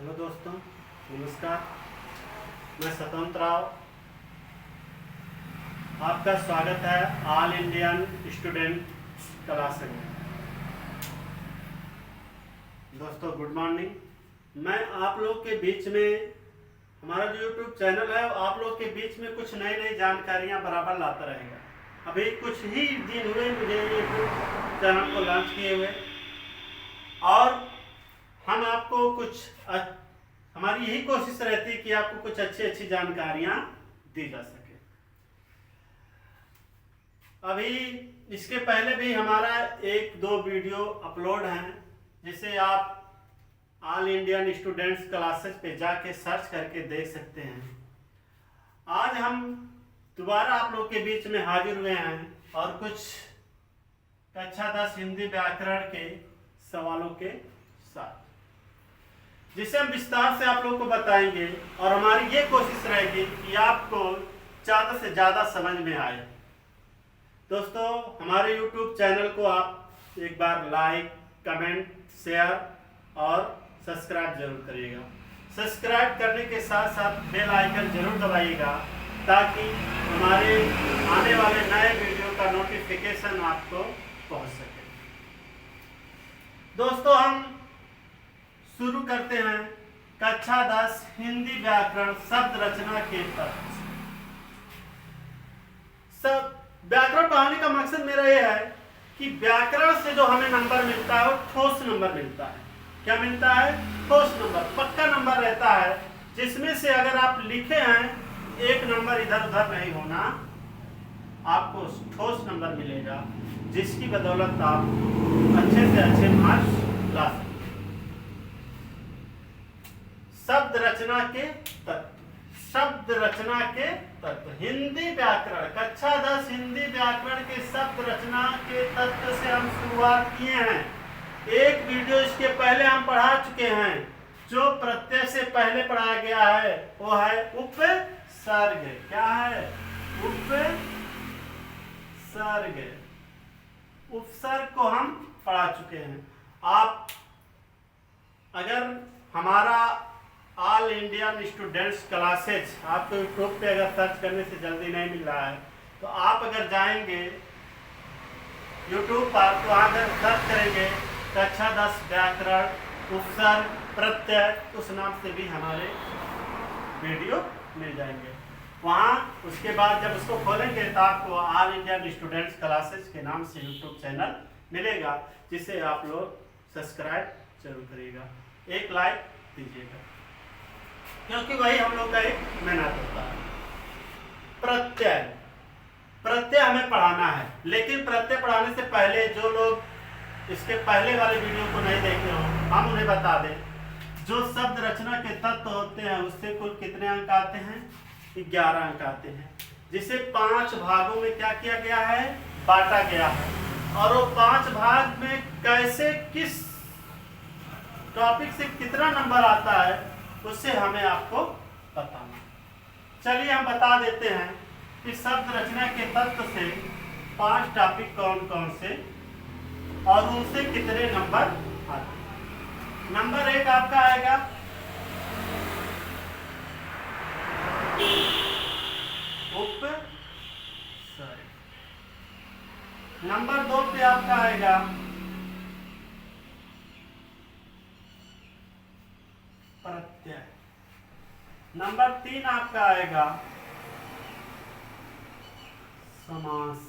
Hello दोस्तों, नमस्कार। मैं स्वतंत्र राव, आपका स्वागत है ऑल इंडियन स्टूडेंट क्लास में। दोस्तों गुड मॉर्निंग। मैं आप लोग के बीच में, हमारा जो यूट्यूब चैनल है आप लोग के बीच में कुछ नई नई जानकारियां बराबर लाता रहेगा। अभी कुछ ही दिन हुए मुझे यूट्यूब चैनल को लॉन्च किए हुए, और हम आपको हमारी यही कोशिश रहती है कि आपको कुछ अच्छी जानकारियां दी जा सके। अभी इसके पहले भी हमारा एक दो वीडियो अपलोड हैं, जिसे आप ऑल इंडियन स्टूडेंट्स क्लासेस पे जाके सर्च करके देख सकते हैं। आज हम दोबारा आप लोग के बीच में हाजिर हुए हैं और कुछ कक्षा 10 हिंदी व्याकरण के सवालों के साथ, जिसे हम विस्तार से आप लोग को बताएंगे, और हमारी ये कोशिश रहेगी कि आपको ज़्यादा से ज़्यादा समझ में आए। दोस्तों, हमारे YouTube चैनल को आप एक बार लाइक, कमेंट, शेयर और सब्सक्राइब जरूर करिएगा। सब्सक्राइब करने के साथ साथ बेल आइकन जरूर दबाइएगा, ताकि हमारे आने वाले नए वीडियो का नोटिफिकेशन आपको पहुंच सके। दोस्तों, हम शुरू करते हैं कक्षा 10 हिंदी व्याकरण शब्द रचना के तत्व। सब व्याकरण पढ़ाने का मकसद मेरा यह है कि व्याकरण से जो हमें नंबर मिलता है वो ठोस नंबर मिलता है। क्या मिलता है? ठोस नंबर, पक्का नंबर रहता है, जिसमें से अगर आप लिखे हैं एक नंबर इधर उधर नहीं होना, आपको ठोस नंबर मिलेगा, जिसकी बदौलत आप अच्छे से अच्छे मार्क्स ला सकते। शब्द रचना के तत्व। शब्द रचना के तत्व हिंदी व्याकरण, कक्षा 10 हिंदी व्याकरण के शब्द रचना के तत्व से हम शुरुआत किए हैं। एक वीडियो इसके पहले हम पढ़ा चुके हैं। जो प्रत्यय से पहले पढ़ाया गया है वो है उपसर्ग। क्या है? उपसर्ग। उपसर्ग को हम पढ़ा चुके हैं। आप अगर हमारा ऑल इंडियन स्टूडेंट्स क्लासेज आपको यूट्यूब पे अगर सर्च करने से जल्दी नहीं मिल रहा है, तो आप अगर जाएंगे यूट्यूब पर, तो अगर सर्च करेंगे कक्षा 10 व्याकरण उपसर्ग प्रत्यय, उस नाम से भी हमारे वीडियो मिल जाएंगे। वहाँ उसके बाद जब उसको खोलेंगे तो आपको ऑल इंडियन स्टूडेंट्स क्लासेज के नाम से यूट्यूब चैनल मिलेगा, जिसे आप लोग सब्सक्राइब जरूर करिएगा, एक लाइक दीजिएगा, क्योंकि वही हम लोग का एक मेहनत होता है। प्रत्यय, प्रत्यय हमें पढ़ाना है, लेकिन प्रत्यय पढ़ाने से पहले जो लोग इसके पहले वाले वीडियो को नहीं देखे हो, हम उन्हें बता दें। जो शब्द रचना के तत्व होते हैं उससे कुल कितने अंक आते हैं? 11 अंक आते हैं, जिसे 5 भागों में क्या किया गया है? बांटा गया है। और वो 5 भाग में कैसे, किस टॉपिक से कितना नंबर आता है, उससे हमें आपको बताना। चलिए हम बता देते हैं कि शब्द रचना के तत्व से 5 टॉपिक कौन कौन से और उनसे कितने नंबर आते हैं। नंबर 1 आपका आएगा उपसर्ग। नंबर 2 पे आपका आएगा प्रत्यय। नंबर 3 आपका आएगा समास।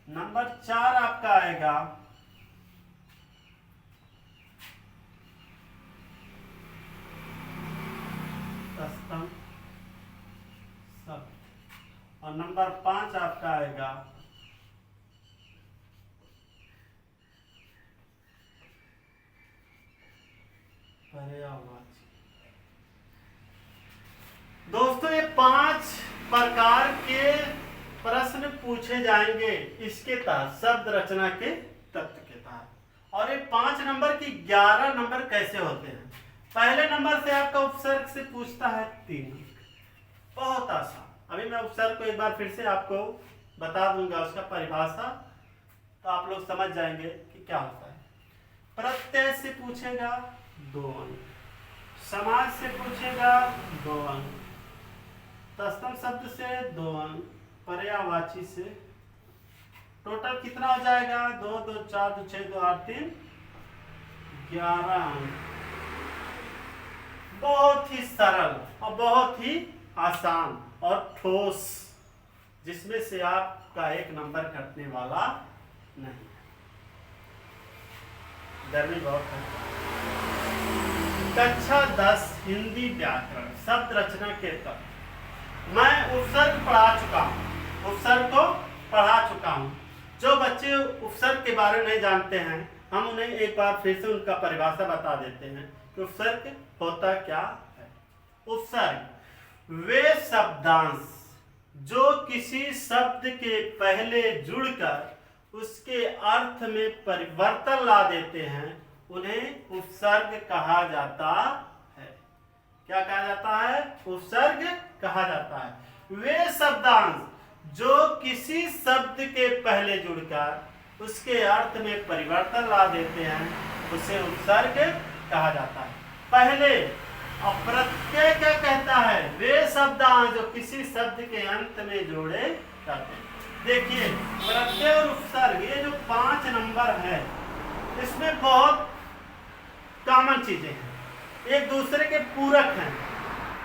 नंबर 4 आपका आएगा तत्सम शब्द, और नंबर 5 आपका आएगा पर्यायवाची। दोस्तों, ये 5 प्रकार के प्रश्न पूछे जाएंगे इसके तहत, शब्द रचना के तत्व के तहत। और ये 5 नंबर की 11 नंबर कैसे होते हैं? पहले नंबर से आपका उपसर्ग से पूछता है 3 अंक, बहुत आसान। अभी मैं उपसर्ग को एक बार फिर से आपको बता दूंगा, उसका परिभाषा, तो आप लोग समझ जाएंगे कि क्या होता है। प्रत्यय से पूछेगा 2 अंक। समाज से पूछेगा 2 अंक। तत्सम शब्द से 2 अंक। पर्यायवाची से टोटल कितना हो जाएगा? 2 2 4 2 6 2 8 3 11 अंक। बहुत ही सरल और बहुत ही आसान और ठोस, जिसमें से आपका 1 नंबर कटने वाला नहीं। गर्मी बहुत है। कक्षा 10 हिंदी व्याकरण शब्द रचना के तत्व। मैं उपसर्ग पढ़ा चुका हूँ, उपसर्ग को पढ़ा चुका हूँ। जो बच्चे उपसर्ग के बारे में नहीं जानते हैं, हम उन्हें एक बार फिर से उनका परिभाषा बता देते हैं कि उपसर्ग होता क्या है। उपसर्ग वे शब्दांश जो किसी शब्द के पहले जुड़कर उसके अर्थ में परिवर्तन ला देते हैं, उन्हें उपसर्ग कहा जाता है। क्या कहा जाता है? उपसर्ग कहा जाता है। वे शब्दांश जो किसी शब्द के पहले जुड़कर उसके अर्थ में परिवर्तन ला देते हैं, उसे उपसर्ग कहा जाता है। पहले और प्रत्यय क्या कहता है? वे शब्दांश जो किसी शब्द के अंत में जोड़े जाते हैं। देखिए, प्रत्यय और उपसर्ग ये जो 5 नंबर है, इसमें बहुत कॉमन चीजें हैं, एक दूसरे के पूरक हैं।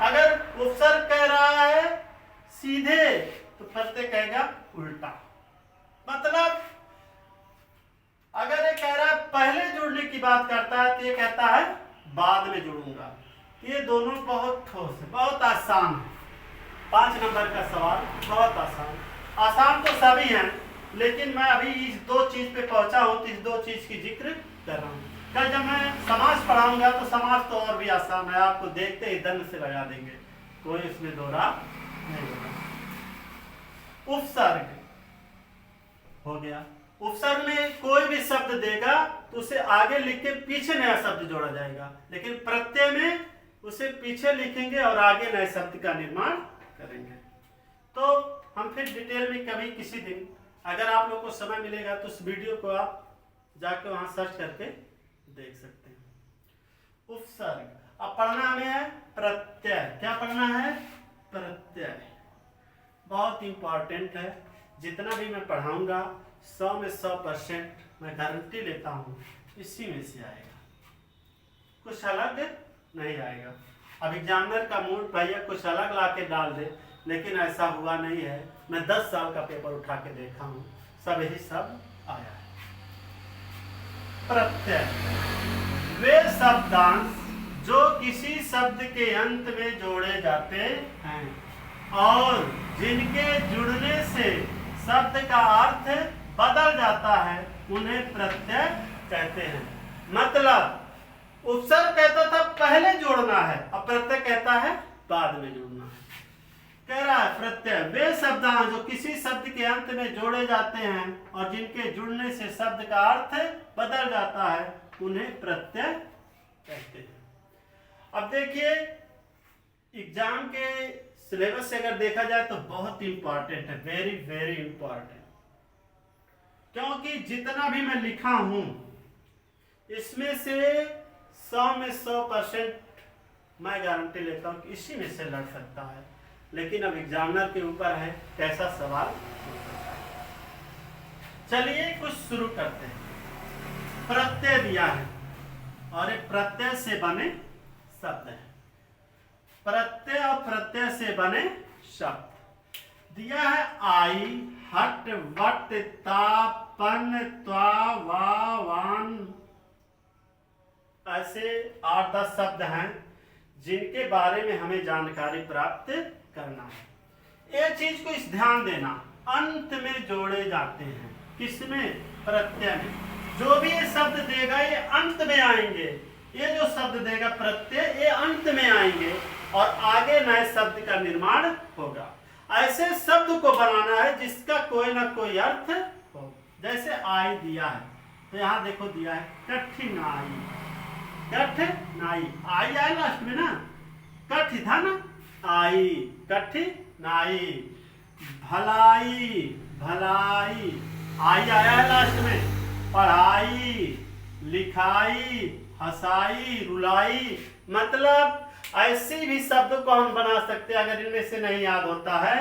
अगर उपसर्ग कह रहा है सीधे तो प्रत्यय कहेगा उल्टा। मतलब अगर ये कह रहा है पहले जुड़ने की बात करता है तो ये कहता है बाद में जुड़ूंगा। ये दोनों बहुत ठोस है, बहुत आसान है। 5 नंबर का सवाल बहुत आसान। आसान तो सभी हैं, लेकिन मैं अभी इस 2 चीज पे पहुंचा हूं तो इस 2 चीज की जिक्र कर रहा हूं। कल जब मैं समाज पढ़ाऊंगा तो समाज तो और भी आसान है, आपको देखते ही दंड से लगा देंगे, कोई इसमें दोहरा नहीं होगा। उपसर्ग हो गया। उपसर्ग में कोई भी शब्द देगा तो उसे आगे लिख के पीछे नया शब्द जोड़ा जाएगा, लेकिन प्रत्यय में उसे पीछे लिखेंगे और आगे नए शब्द का निर्माण करेंगे। तो हम फिर डिटेल में कभी किसी दिन, अगर आप लोग को समय मिलेगा तो उस वीडियो को आप जाके वहां सर्च करके देख सकते हैं। उपसर्ग अब पढ़ना हमें है प्रत्यय। क्या पढ़ना है? प्रत्यय। बहुत इंपॉर्टेंट है। जितना भी मैं पढ़ाऊंगा 100 में 100% मैं गारंटी लेता हूं इसी में से आएगा, कुछ अलग नहीं आएगा। अब एग्जामिनर का मूड भैया कुछ अलग ला के डाल दे, लेकिन ऐसा हुआ नहीं है। मैं 10 साल का पेपर उठा के देखा हूं, सब यही सब आया है। प्रत्यय वे शब्दांश जो किसी शब्द के अंत में जोड़े जाते हैं और जिनके जुड़ने से शब्द का अर्थ बदल जाता है, उन्हें प्रत्यय कहते हैं। मतलब उपसर्ग कहता था पहले जोड़ना है, अब प्रत्यय कहता है बाद में जोड़ना है। कह रहा है प्रत्यय वे शब्दांश जो किसी शब्द के अंत में जोड़े जाते हैं और जिनके जुड़ने से शब्द का अर्थ बदल जाता है, उन्हें प्रत्यय कहते हैं। अब देखिए, एग्जाम के सिलेबस से अगर देखा जाए तो बहुत इंपॉर्टेंट है, वेरी वेरी इंपॉर्टेंट। क्योंकि जितना भी मैं लिखा हूं इसमें से 100 में 100% मैं गारंटी लेता हूं कि इसी में से लड़ सकता है, लेकिन अब एग्जामिनर के ऊपर है कैसा सवाल पूछता है। चलिए कुछ शुरू करते हैं। प्रत्यय दिया है और एक प्रत्यय से बने शब्द है। प्रत्यय और प्रत्यय से बने शब्द दिया है। आई, हट, वट, ता, पन, त्वा, वा, वान, ऐसे 8-10 शब्द हैं जिनके बारे में हमें जानकारी प्राप्त करना है। एक चीज को इस ध्यान देना, अंत में जोड़े जाते हैं। किसमें? प्रत्यय में। जो भी ये शब्द देगा ये अंत में आएंगे। ये जो शब्द देगा प्रत्यय, ये अंत में आएंगे और आगे नए शब्द का निर्माण होगा। ऐसे शब्द को बनाना है जिसका कोई ना कोई अर्थ हो। जैसे आई दिया है तो यहाँ देखो दिया है कठिनाई। कठिनाई, आई आए लास्ट में ना, कठ था ना, आई, कठिनाई। भलाई, भलाई, आई आया है लास्ट में। पढ़ाई, लिखाई, हंसाई, रुलाई, मतलब ऐसे भी शब्द को हम बना सकते हैं अगर इनमें से नहीं याद होता है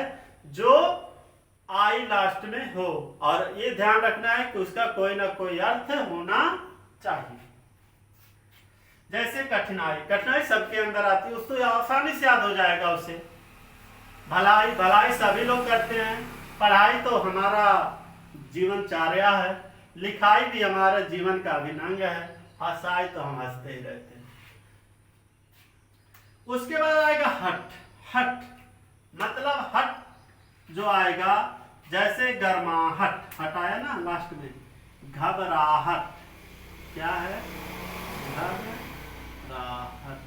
जो आई लास्ट में हो, और ये ध्यान रखना है कि उसका कोई ना कोई अर्थ होना चाहिए। जैसे कठिनाई, कठिनाई सबके अंदर आती है, उसको आसानी से याद हो जाएगा उसे। भलाई, भलाई सभी लोग करते हैं। पढ़ाई तो हमारा जीवनचर्या है। लिखाई भी हमारा जीवन का अभिन्न अंग है। हंसाई तो हम हंसते ही रहते हैं। उसके बाद आएगा हट। हट मतलब हट जो आएगा, जैसे गर्माहट, हट आया ना लास्ट में, घबराहट, क्या है, घबराहट,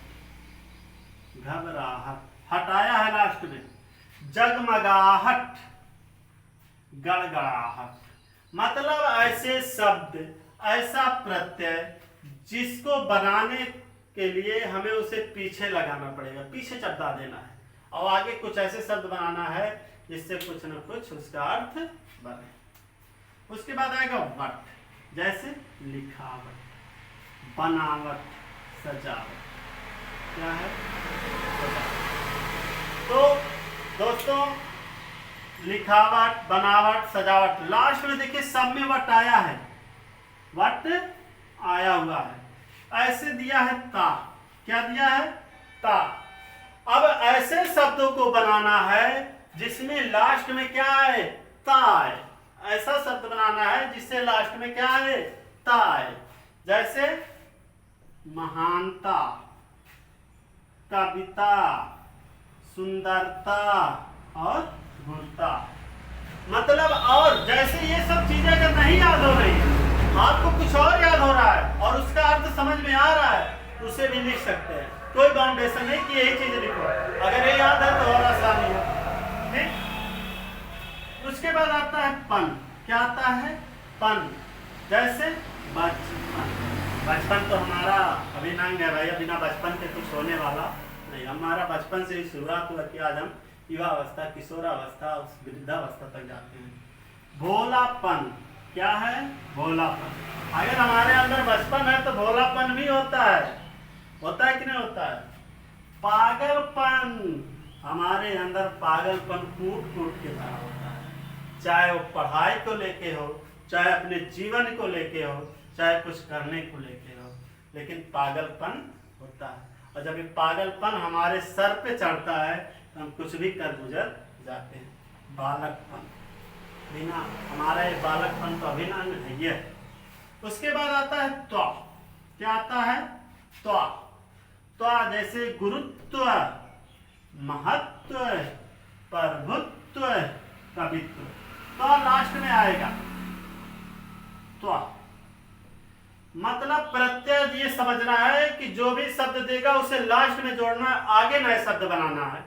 घबराहट, हटाया है लास्ट में। जगमगाहट, गड़गड़ाहट, मतलब ऐसे शब्द, ऐसा प्रत्यय जिसको बनाने के लिए हमें उसे पीछे लगाना पड़ेगा, पीछे चपटा देना है, और आगे कुछ ऐसे शब्द बनाना है जिससे कुछ न कुछ उसका अर्थ बने। उसके बाद आएगा वट, जैसे लिखावट, बनावट, सजावट, क्या है, सजावट। तो दोस्तों लिखावट, बनावट, सजावट, लास्ट में देखिए सब में वट आया है, वट आया हुआ है। ऐसे दिया है ता, क्या दिया है, ता। अब ऐसे शब्दों को बनाना है जिसमें लास्ट में क्या है, ता है। ऐसा शब्द बनाना है जिससे लास्ट में क्या है, ता है। जैसे महानता, कविता, सुंदरता और गुणता, मतलब, और जैसे ये सब चीजें अगर नहीं याद हो रही है, आपको कुछ और याद हो रहा है और उसका अर्थ समझ में आ रहा है, तो उसे भी लिख सकते हैं। कोई बाउंडेशन नहीं कि यही चीज लिखो, अगर ये याद है तो और आसानी है। ठीक। उसके बाद आता है पन, क्या आता है, पन, जैसे बचपन। बचपन तो हमारा अभिन्न अंग है भैया, बिना बचपन के कुछ होने वाला नहीं। हमारा बचपन से ही शुरुआत हुआ कि आज हम युवावस्था, किशोरावस्था, वृद्धावस्था तक जाते हैं। भोलापन, क्या है, भोलापन। अगर हमारे अंदर बचपन है तो भोलापन भी होता है कि नहीं होता है। पागलपन, हमारे अंदर पागलपन कूट कूट के भरा होता है, चाहे वो पढ़ाई को लेके हो, चाहे अपने जीवन को लेके हो, चाहे कुछ करने को लेके हो, लेकिन पागलपन होता है। और जब ये पागलपन हमारे सर पे चढ़ता है तो हम कुछ भी कर गुजर जाते हैं। बालकपन, बिना हमारा ये बालकपन तो अभिन्न अंग है ये। उसके बाद आता है त्वा, क्या आता है, त्वा। त्वा जैसे गुरुत्व, महत्व, प्रभुत्व, कवित्व, त्वा लास्ट में आएगा। त्वा मतलब प्रत्यय, ये समझना है कि जो भी शब्द देगा उसे लास्ट में जोड़ना है, आगे नए शब्द बनाना है।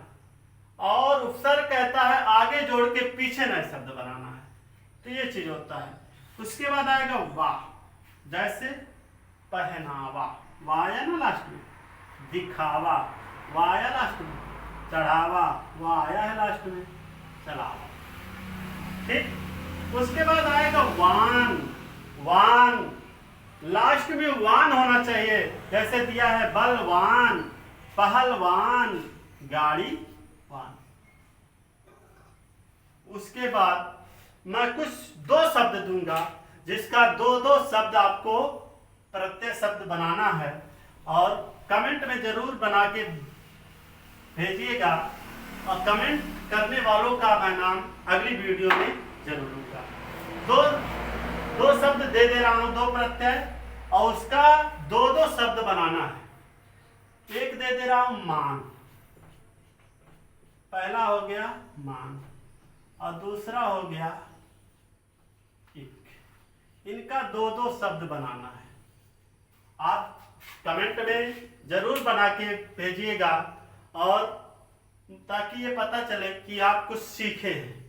और उपसर्ग कहता है आगे जोड़ के पीछे नए शब्द बनाना है, तो ये चीज होता है। उसके बाद आएगा वाह, जैसे पहनावा, वाया ना लास्ट में, दिखावा, वाया लास्ट में, चढ़ावा, वाया है लास्ट में, चलावा। ठीक। उसके बाद आएगा वान, वान लास्ट में वान होना चाहिए, जैसे दिया है बलवान, पहलवान, गाड़ी वान। उसके बाद मैं कुछ दो शब्द दूंगा जिसका दो दो शब्द आपको प्रत्यय शब्द बनाना है, और कमेंट में जरूर बना के भेजिएगा, और कमेंट करने वालों का मैं नाम अगली वीडियो में जरूर दूंगा। दो शब्द दे रहा हूं, दो प्रत्यय, और उसका दो दो शब्द बनाना है। एक दे रहा हूं मान, पहला हो गया मान, और दूसरा हो गया इक। इनका दो दो शब्द बनाना है। आप कमेंट में जरूर बना के भेजिएगा, और ताकि ये पता चले कि आप कुछ सीखे हैं।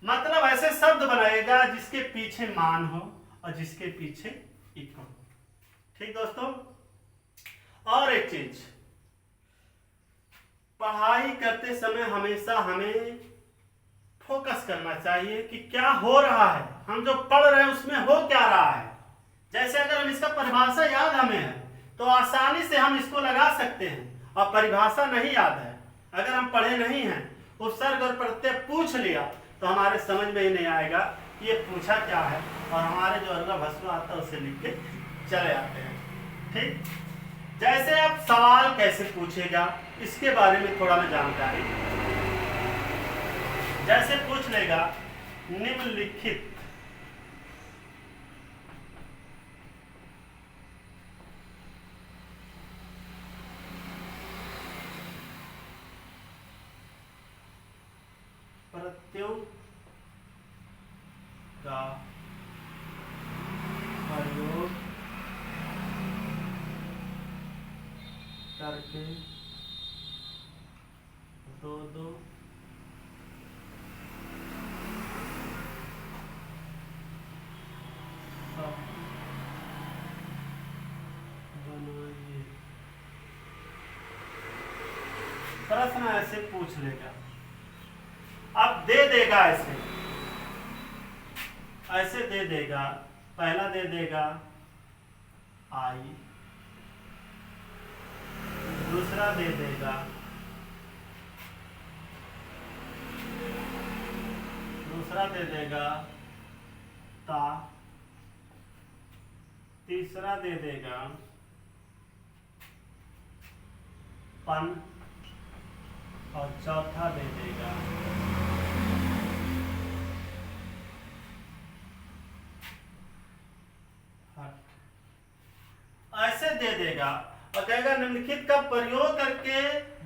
मतलब ऐसे शब्द बनाएगा जिसके पीछे मान हो और जिसके पीछे इक हो। ठीक दोस्तों। और एक चीज, पढ़ाई करते समय हमेशा हमें फोकस करना चाहिए कि क्या हो रहा है, हम जो पढ़ रहे हैं उसमें हो क्या रहा है। जैसे अगर हम इसका परिभाषा याद हमें है तो आसानी से हम इसको लगा सकते हैं। और परिभाषा नहीं याद है, अगर हम पढ़े नहीं हैं, उपसर्ग और प्रत्यय पूछ लिया तो हमारे समझ में ही नहीं आएगा कि ये पूछा क्या है, और हमारे जो अर्गा भस्म आता है उसे लिख के चले आते हैं। ठीक, जैसे आप सवाल कैसे पूछेगा इसके बारे में थोड़ा मैं जानकारी। जैसे पूछ लेगा निम्नलिखित प्रत्ययों का प्रयोग करके दो शब्द बनाइए। प्रश्न ऐसे पूछ लेगा, अब दे देगा ऐसे दे देगा। पहला दे देगा आई, दूसरा दे देगा ता, तीसरा दे देगा पन, और चौथा दे देगा हट। ऐसे दे देगा और कहेगा निम्नलिखित का प्रयोग करके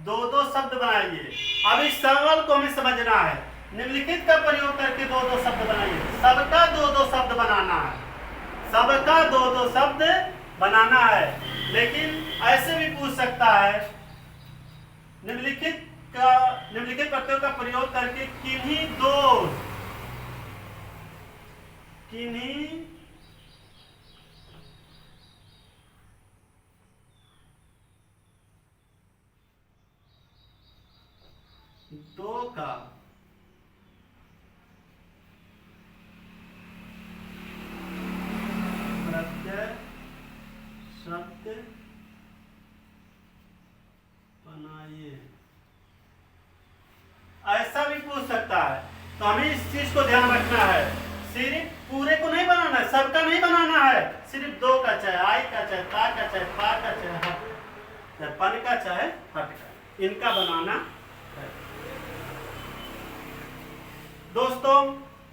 दो शब्द बनाइए। अब इस सवाल को हमें समझना है, निम्नलिखित का प्रयोग करके दो शब्द बनाइए। सबका दो शब्द बनाना है, सबका दो शब्द बनाना है। लेकिन ऐसे भी पूछ सकता है निम्नलिखित प्रत्ययों का प्रयोग करके किन्हीं दो का प्रत्यय शब्द बनाइए। ऐसा भी पूछ सकता है। तो हमें इस चीज को ध्यान रखना है, सिर्फ पूरे को नहीं बनाना है, सबका नहीं बनाना है। सिर्फ दो का, चाहे आई का, चाहे ता का, चाहे पा का, चाहे हट, चाहे पन का, चाहे हट का, इनका बनाना है। दोस्तों,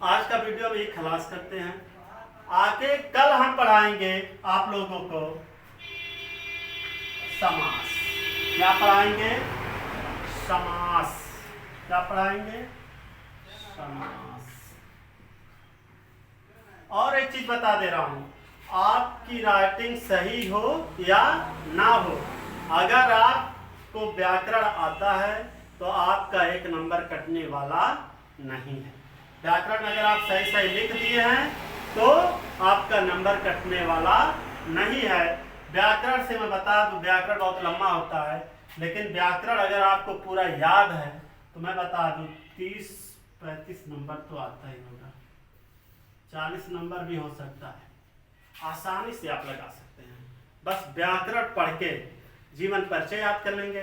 आज का वीडियो में ही खलास करते हैं। आगे कल हम पढ़ाएंगे आप लोगों को समास। क्या पढ़ाएंगे? समास। क्या पढ़ाएंगे? समास। और एक चीज बता दे रहा हूं, आपकी राइटिंग सही हो या ना हो, अगर आपको व्याकरण आता है तो आपका एक नंबर कटने वाला नहीं है। व्याकरण अगर आप सही सही लिख दिए हैं तो आपका नंबर कटने वाला नहीं है। व्याकरण से मैं बता दूं, व्याकरण बहुत लंबा होता है, लेकिन व्याकरण अगर आपको पूरा याद है तो मैं बता दूं 30-35 नंबर तो आता ही होगा, 40 नंबर भी हो सकता है। आसानी से आप लगा सकते हैं। बस व्याकरण पढ़ के जीवन परिचय याद कर लेंगे,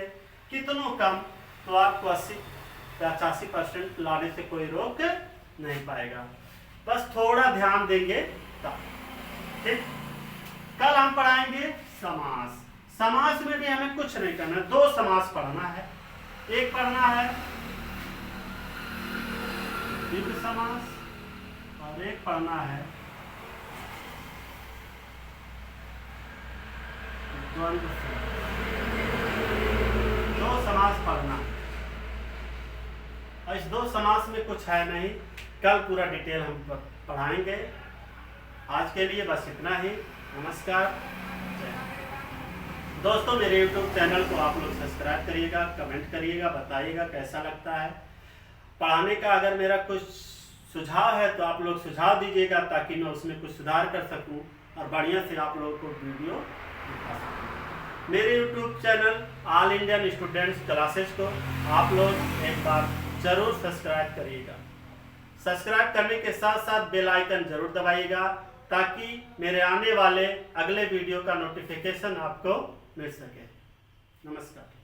कितनों कम तो आपको 80-85% लाने से कोई रोक नहीं पाएगा। बस थोड़ा ध्यान देंगे तब। ठीक, कल हम पढ़ाएंगे समास। समास में भी हमें कुछ नहीं करना, 2 समास पढ़ना है। एक पढ़ना है द्वित्व समास और एक पढ़ना है द्वंद्व समास। 2 समास पढ़ना है। इस 2 समास में कुछ है नहीं, कल पूरा डिटेल हम पढ़ाएंगे। आज के लिए बस इतना ही। नमस्कार। दोस्तों, मेरे YouTube चैनल को आप लोग सब्सक्राइब करिएगा, कमेंट करिएगा, बताइएगा कैसा लगता है पढ़ाने का। अगर मेरा कुछ सुझाव है तो आप लोग सुझाव दीजिएगा ताकि मैं उसमें कुछ सुधार कर सकूं और बढ़िया से आप लोगों को वीडियो दिखा सकूं। मेरे YouTube channel all Indian students classes को आप लोग एक बार जरूर सब्सक्राइब करिएगा। सब्सक्राइब करने के साथ साथ बेल आइकन जरूर दबाइएगा ताकि मेरे आने वाले अगले वीडियो का नोटिफिकेशन आपको मिल सके। नमस्कार।